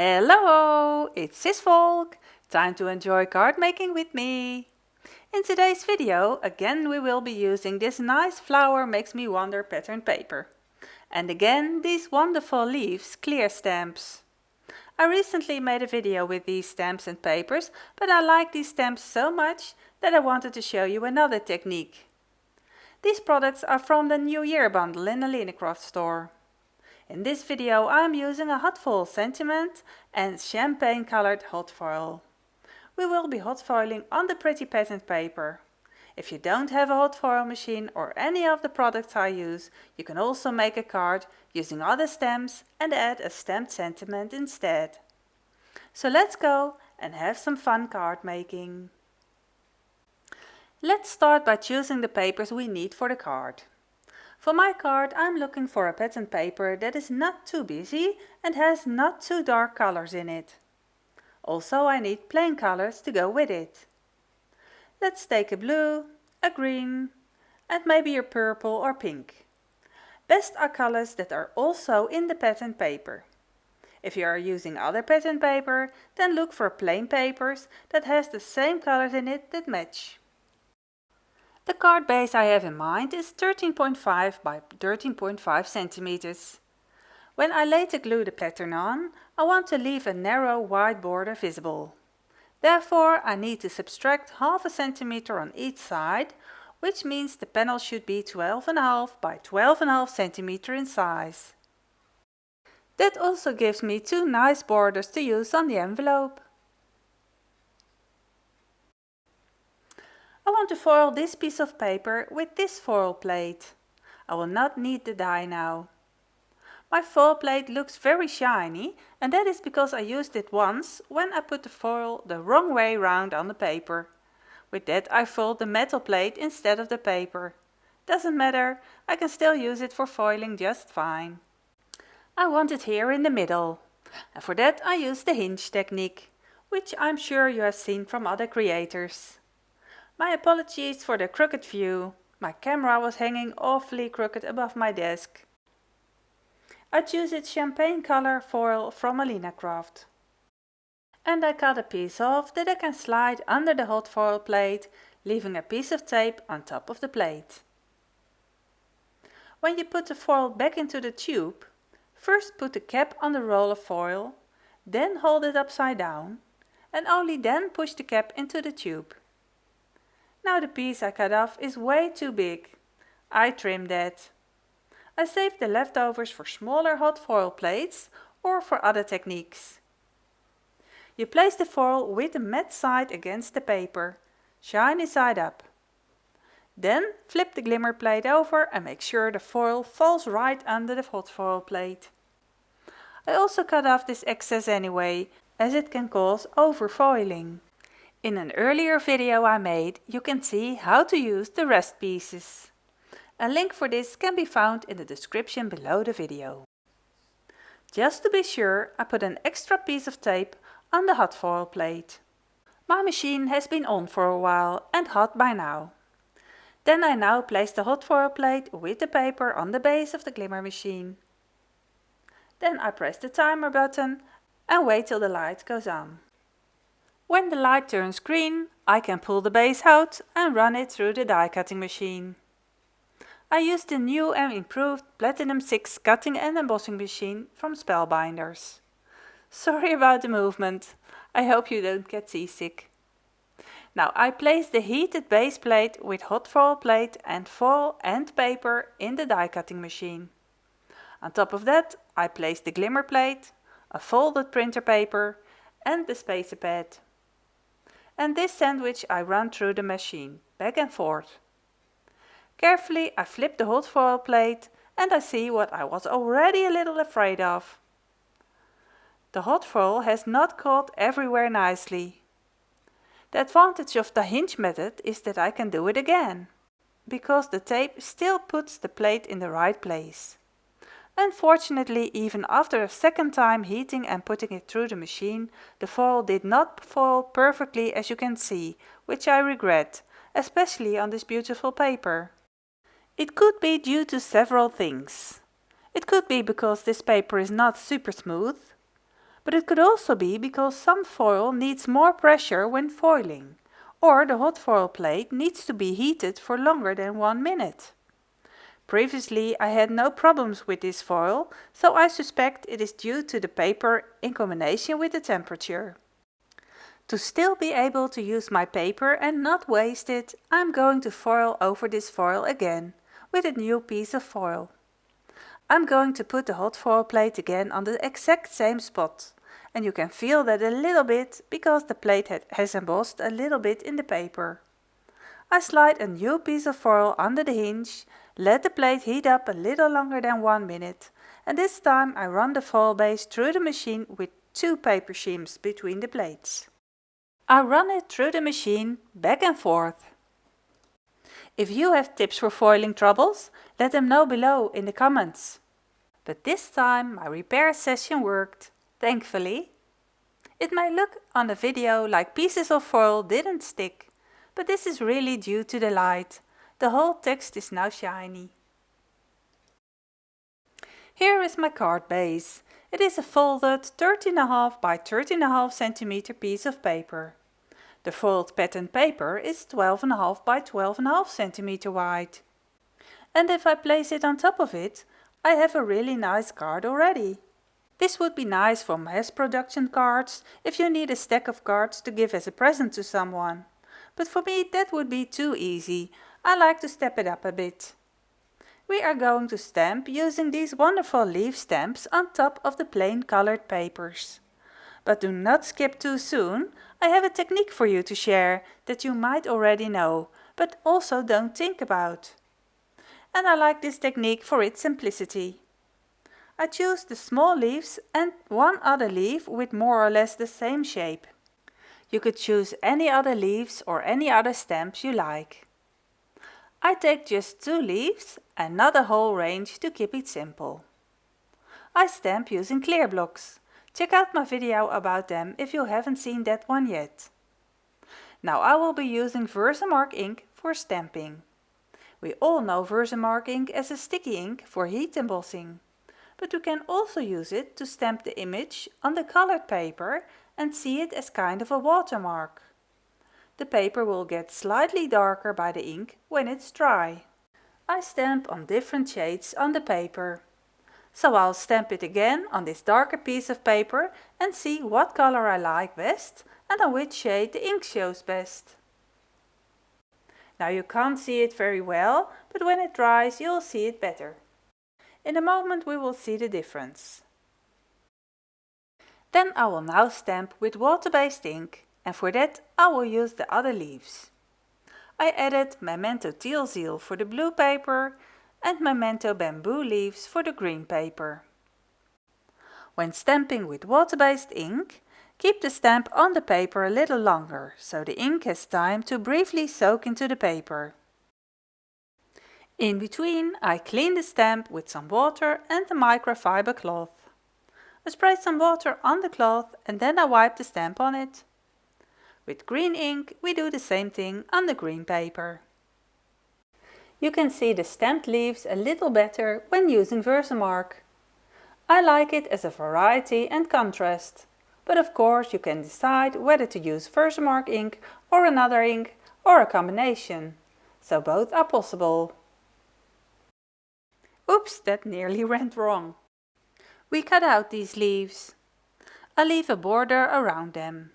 Hello, it's Cisvolk. Time to enjoy card making with me. In today's video, again we will be using this nice flower makes me wonder pattern paper. And again these wonderful leaves clear stamps. I recently made a video with these stamps and papers, but I like these stamps so much that I wanted to show you another technique. These products are from the New Year bundle in the AlINACRAFT store. In this video I am using a HOTFOIL sentiment and champagne colored hot foil. We will be hot foiling on the pretty pattern paper. If you don't have a hot foil machine or any of the products I use, you can also make a card using other stamps and add a stamped sentiment instead. So let's go and have some fun card making. Let's start by choosing the papers we need for the card. For my card I'm looking for a pattern paper that is not too busy and has not too dark colors in it. Also I need plain colors to go with it. Let's take a blue, a green and maybe a purple or pink. Best are colors that are also in the pattern paper. If you are using other pattern paper, then look for plain papers that has the same colors in it that match. The card base I have in mind is 13.5 by 13.5 centimeters. When I later glue the pattern on, I want to leave a narrow white border visible. Therefore I need to subtract half a centimeter on each side, which means the panel should be 12.5 by 12.5 centimeter in size. That also gives me two nice borders to use on the envelope. I want to foil this piece of paper with this foil plate. I will not need the die now. My foil plate looks very shiny and that is because I used it once when I put the foil the wrong way round on the paper. With that I foiled the metal plate instead of the paper. Doesn't matter, I can still use it for foiling just fine. I want it here in the middle. And for that I use the hinge technique, which I'm sure you have seen from other creators. My apologies for the crooked view. My camera was hanging awfully crooked above my desk. I choose its champagne color foil from AlINACRAFT. And I cut a piece off that I can slide under the hot foil plate, leaving a piece of tape on top of the plate. When you put the foil back into the tube, first put the cap on the roll of foil, then hold it upside down, and only then push the cap into the tube. Now the piece I cut off is way too big. I trim that. I save the leftovers for smaller hot foil plates or for other techniques. You place the foil with the matte side against the paper, shiny side up. Then flip the glimmer plate over and make sure the foil falls right under the hot foil plate. I also cut off this excess anyway, as it can cause overfoiling. In an earlier video I made, you can see how to use the rest pieces. A link for this can be found in the description below the video. Just to be sure, I put an extra piece of tape on the hot foil plate. My machine has been on for a while and hot by now. Then I now place the hot foil plate with the paper on the base of the glimmer machine. Then I press the timer button and wait till the light goes on. When the light turns green, I can pull the base out and run it through the die cutting machine. I use the new and improved Platinum 6 cutting and embossing machine from Spellbinders. Sorry about the movement, I hope you don't get seasick. Now I place the heated base plate with hot foil plate and foil and paper in the die cutting machine. On top of that I place the glimmer plate, a folded printer paper and the spacer pad. And this sandwich I run through the machine, back and forth. Carefully I flip the hot foil plate and I see what I was already a little afraid of. The hot foil has not caught everywhere nicely. The advantage of the hinge method is that I can do it again, because the tape still puts the plate in the right place. Unfortunately, even after a second time heating and putting it through the machine, the foil did not foil perfectly as you can see, which I regret, especially on this beautiful paper. It could be due to several things. It could be because this paper is not super smooth, But it could also be because some foil needs more pressure when foiling, or the hot foil plate needs to be heated for longer than 1 minute. Previously I had no problems with this foil, so I suspect it is due to the paper in combination with the temperature. To still be able to use my paper and not waste it, I'm going to foil over this foil again, with a new piece of foil. I'm going to put the hot foil plate again on the exact same spot, and you can feel that a little bit because the plate has embossed a little bit in the paper. I slide a new piece of foil under the hinge, let the plate heat up a little longer than 1 minute, and this time I run the foil base through the machine with 2 paper shims between the plates. I run it through the machine back and forth. If you have tips for foiling troubles, let them know below in the comments. But this time my repair session worked, thankfully. It may look on the video like pieces of foil didn't stick, but this is really due to the light. The whole text is now shiny. Here is my card base. It is a folded 13.5 by 13.5 cm piece of paper. The foiled pattern paper is 12.5 by 12.5 cm wide. And if I place it on top of it, I have a really nice card already. This would be nice for mass production cards if you need a stack of cards to give as a present to someone. But for me that would be too easy. I like to step it up a bit. We are going to stamp using these wonderful leaf stamps on top of the plain colored papers. But do not skip too soon. I have a technique for you to share that you might already know, but also don't think about. And I like this technique for its simplicity. I choose the small leaves and one other leaf with more or less the same shape. You could choose any other leaves or any other stamps you like. I take just 2 leaves and not a whole range to keep it simple. I stamp using clear blocks. Check out my video about them if you haven't seen that one yet. Now I will be using Versamark ink for stamping. We all know Versamark ink as a sticky ink for heat embossing, but you can also use it to stamp the image on the colored paper and see it as kind of a watermark. The paper will get slightly darker by the ink when it's dry. I stamp on different shades on the paper. So I'll stamp it again on this darker piece of paper and see what color I like best and on which shade the ink shows best. Now you can't see it very well, but when it dries you'll see it better. In a moment we will see the difference. Then I will now stamp with water-based ink, and for that I will use the other leaves. I added Memento Teal Seal for the blue paper and Memento Bamboo leaves for the green paper. When stamping with water-based ink, keep the stamp on the paper a little longer, so the ink has time to briefly soak into the paper. In between, I clean the stamp with some water and a microfiber cloth. I spray some water on the cloth and then I wipe the stamp on it. With green ink we do the same thing on the green paper. You can see the stamped leaves a little better when using Versamark. I like it as a variety and contrast, but of course you can decide whether to use Versamark ink or another ink or a combination, so both are possible. Oops, that nearly went wrong. We cut out these leaves. I leave a border around them.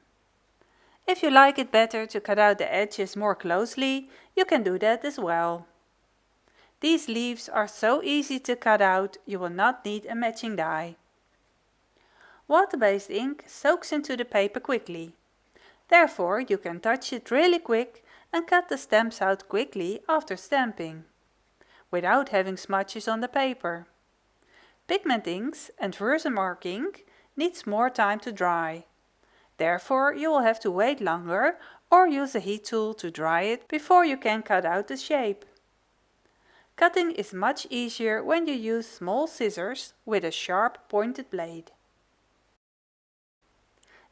If you like it better to cut out the edges more closely, you can do that as well. These leaves are so easy to cut out, you will not need a matching die. Water-based ink soaks into the paper quickly. Therefore, you can touch it really quick and cut the stamps out quickly after stamping, without having smudges on the paper. Pigment inks and Versamark ink needs more time to dry. Therefore, you will have to wait longer or use a heat tool to dry it before you can cut out the shape. Cutting is much easier when you use small scissors with a sharp pointed blade.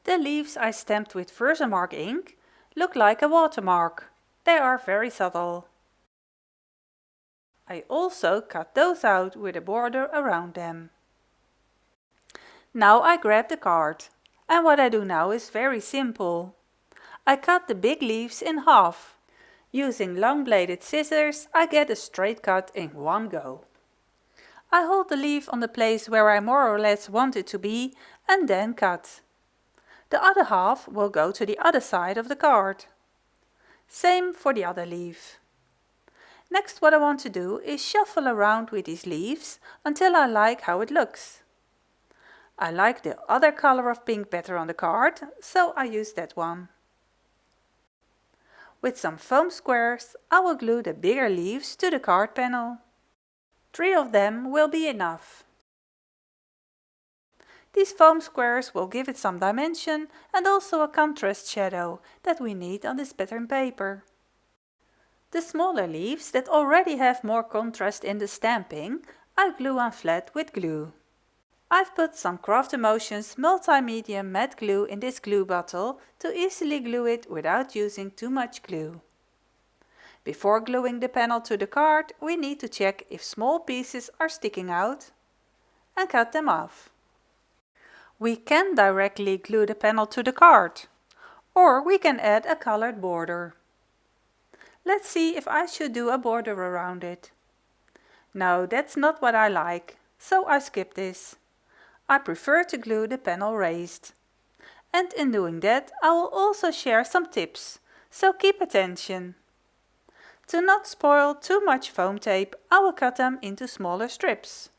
The leaves I stamped with Versamark ink look like a watermark. They are very subtle. I also cut those out with a border around them. Now I grab the card, and what I do now is very simple. I cut the big leaves in half. Using long bladed scissors, I get a straight cut in one go. I hold the leaf on the place where I more or less want it to be and then cut. The other half will go to the other side of the card. Same for the other leaf. Next, what I want to do is shuffle around with these leaves until I like how it looks. I like the other color of pink better on the card, so I use that one. With some foam squares, I will glue the bigger leaves to the card panel. 3 of them will be enough. These foam squares will give it some dimension and also a contrast shadow that we need on this pattern paper. The smaller leaves that already have more contrast in the stamping, I glue on flat with glue. I've put some Craft Emotions multi-medium matte glue in this glue bottle to easily glue it without using too much glue. Before gluing the panel to the card, we need to check if small pieces are sticking out and cut them off. We can directly glue the panel to the card, or we can add a colored border. Let's see if I should do a border around it. No, that's not what I like, so I skip this. I prefer to glue the panel raised. And in doing that, I will also share some tips, so keep attention. To not spoil too much foam tape, I will cut them into smaller strips.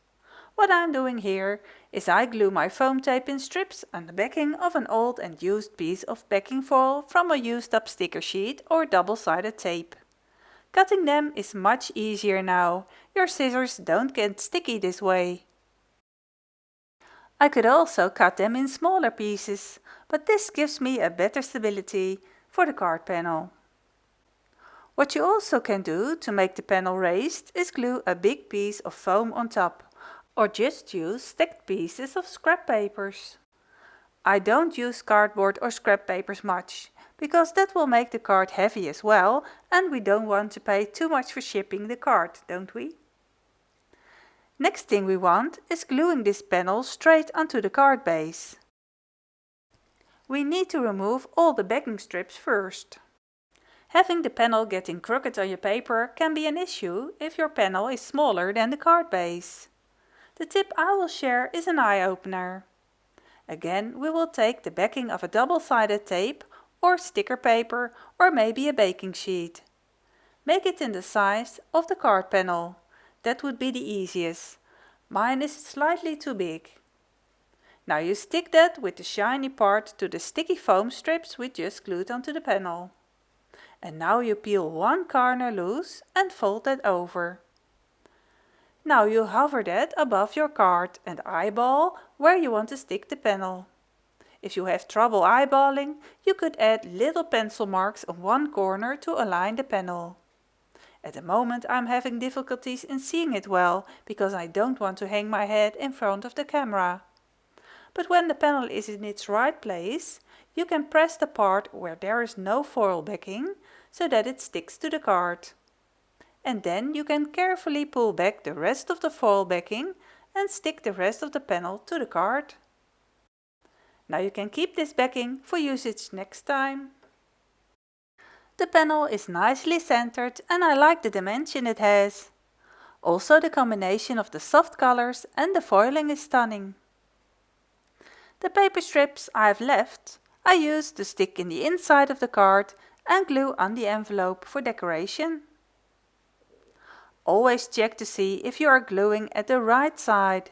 What I'm doing here is I glue my foam tape in strips on the backing of an old and used piece of backing foil from a used up sticker sheet or double-sided tape. Cutting them is much easier now. Your scissors don't get sticky this way. I could also cut them in smaller pieces, but this gives me a better stability for the card panel. What you also can do to make the panel raised is glue a big piece of foam on top, or just use stacked pieces of scrap papers. I don't use cardboard or scrap papers much, because that will make the card heavy as well, and we don't want to pay too much for shipping the card, don't we? Next thing we want is gluing this panel straight onto the card base. We need to remove all the backing strips first. Having the panel getting crooked on your paper can be an issue if your panel is smaller than the card base. The tip I will share is an eye-opener. Again, we will take the backing of a double-sided tape or sticker paper or maybe a baking sheet. Make it in the size of the card panel. That would be the easiest. Mine is slightly too big. Now you stick that with the shiny part to the sticky foam strips we just glued onto the panel. And now you peel one corner loose and fold that over. Now you hover that above your card and eyeball where you want to stick the panel. If you have trouble eyeballing, you could add little pencil marks on one corner to align the panel. At the moment I'm having difficulties in seeing it well, because I don't want to hang my head in front of the camera. But when the panel is in its right place, you can press the part where there is no foil backing, so that it sticks to the card. And then you can carefully pull back the rest of the foil backing and stick the rest of the panel to the card. Now you can keep this backing for usage next time. The panel is nicely centered and I like the dimension it has. Also the combination of the soft colors and the foiling is stunning. The paper strips I have left, I use to stick in the inside of the card and glue on the envelope for decoration. Always check to see if you are gluing at the right side.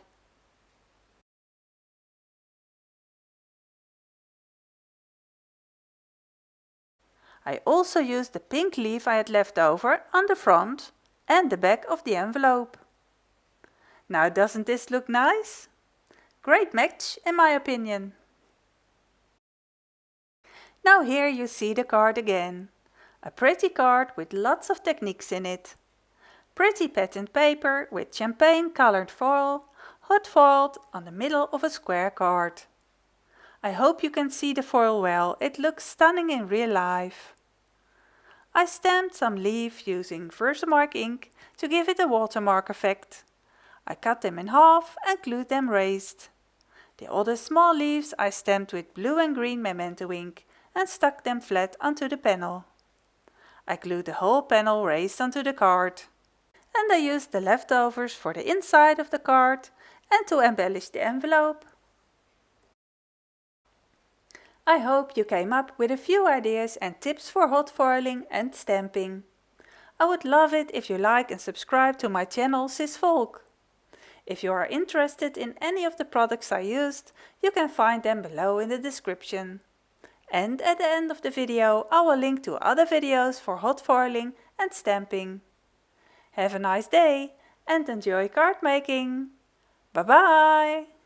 I also used the pink leaf I had left over on the front and the back of the envelope. Now doesn't this look nice? Great match in my opinion. Now here you see the card again. A pretty card with lots of techniques in it. Pretty patterned paper with champagne colored foil, hot foiled on the middle of a square card. I hope you can see the foil well, it looks stunning in real life. I stamped some leaves using Versamark ink to give it a watermark effect. I cut them in half and glued them raised. The other small leaves I stamped with blue and green memento ink and stuck them flat onto the panel. I glued the whole panel raised onto the card. And I used the leftovers for the inside of the card and to embellish the envelope. I hope you came up with a few ideas and tips for hot foiling and stamping. I would love it if you like and subscribe to my channel Cisvolk. If you are interested in any of the products I used, you can find them below in the description. And at the end of the video I will link to other videos for hot foiling and stamping. Have a nice day and enjoy card making! Bye bye!